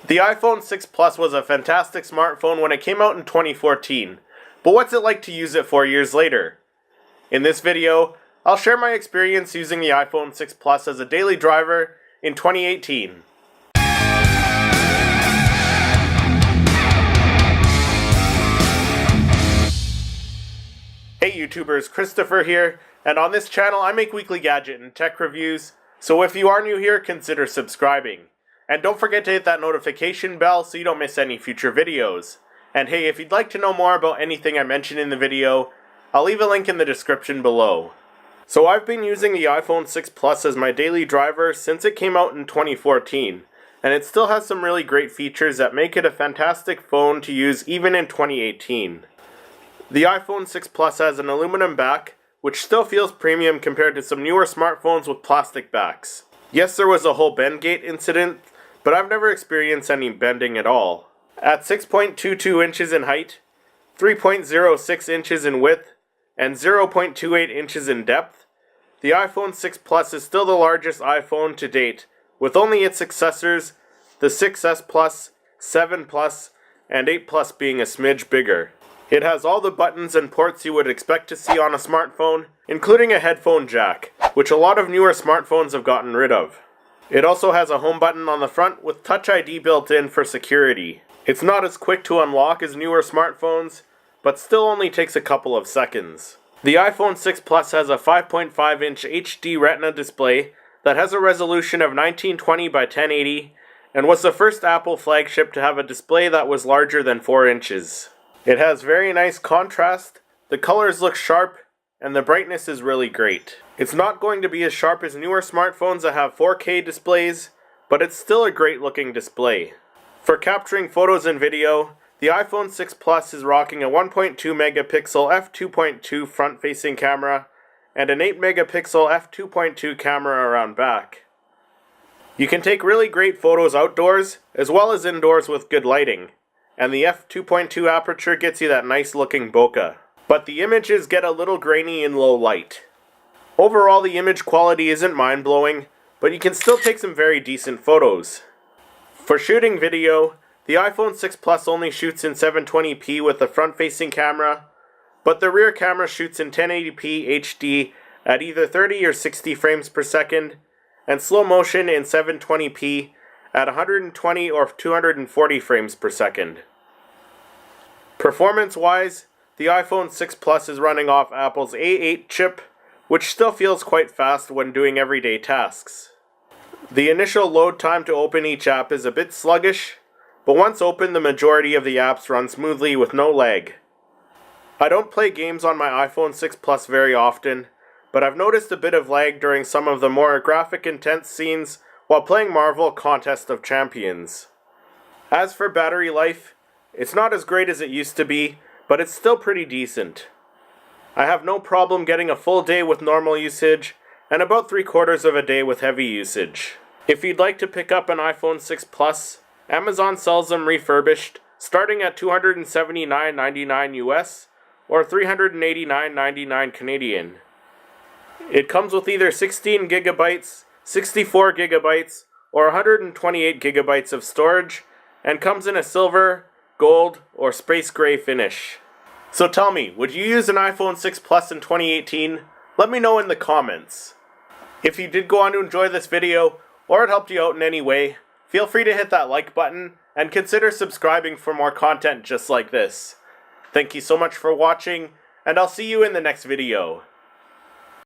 The iPhone 6 Plus was a fantastic smartphone when it came out in 2014, but what's it like to use it 4 years later? In this video, I'll share my experience using the iPhone 6 Plus as a daily driver in 2018. Hey YouTubers, Christopher here, and on this channel I make weekly gadget and tech reviews, so if you are new here, consider subscribing. And don't forget to hit that notification bell so you don't miss any future videos. And hey, if you'd like to know more about anything I mention in the video, I'll leave a link in the description below. So I've been using the iPhone 6 Plus as my daily driver since it came out in 2014, and it still has some really great features that make it a fantastic phone to use even in 2018. The iPhone 6 Plus has an aluminum back, which still feels premium compared to some newer smartphones with plastic backs. Yes, there was a whole bend gate incident, but I've never experienced any bending at all. At 6.22 inches in height, 3.06 inches in width, and 0.28 inches in depth, the iPhone 6 Plus is still the largest iPhone to date, with only its successors, the 6S Plus, 7 Plus, and 8 Plus being a smidge bigger. It has all the buttons and ports you would expect to see on a smartphone, including a headphone jack, which a lot of newer smartphones have gotten rid of. It also has a home button on the front with Touch ID built in for security. It's not as quick to unlock as newer smartphones, but still only takes a couple of seconds. The iPhone 6 Plus has a 5.5-inch HD Retina display that has a resolution of 1920 by 1080 and was the first Apple flagship to have a display that was larger than 4 inches. It has very nice contrast, the colors look sharp, and the brightness is really great. It's not going to be as sharp as newer smartphones that have 4K displays, but it's still a great looking display. For capturing photos and video, the iPhone 6 Plus is rocking a 1.2 megapixel f2.2 front-facing camera and an 8 megapixel f2.2 camera around back. You can take really great photos outdoors, as well as indoors with good lighting, and the f2.2 aperture gets you that nice looking bokeh. But the images get a little grainy in low light. Overall, the image quality isn't mind-blowing, but you can still take some very decent photos. For shooting video, the iPhone 6 Plus only shoots in 720p with the front-facing camera, but the rear camera shoots in 1080p HD at either 30 or 60 frames per second, and slow motion in 720p at 120 or 240 frames per second. Performance-wise, the iPhone 6 Plus is running off Apple's A8 chip, which still feels quite fast when doing everyday tasks. The initial load time to open each app is a bit sluggish, but once open the majority of the apps run smoothly with no lag. I don't play games on my iPhone 6 Plus very often, but I've noticed a bit of lag during some of the more graphic intense scenes while playing Marvel Contest of Champions. As for battery life, it's not as great as it used to be, but it's still pretty decent. I have no problem getting a full day with normal usage, and about 3/4 of a day with heavy usage. If you'd like to pick up an iPhone 6 Plus, Amazon sells them refurbished, starting at $279.99 US, or $389.99 Canadian. It comes with either 16 gigabytes, 64 gigabytes, or 128 gigabytes of storage, and comes in a silver, gold, or space gray finish. So tell me, would you use an iPhone 6 Plus in 2018? Let me know in the comments. If you did go on to enjoy this video, or it helped you out in any way, feel free to hit that like button, and consider subscribing for more content just like this. Thank you so much for watching, and I'll see you in the next video.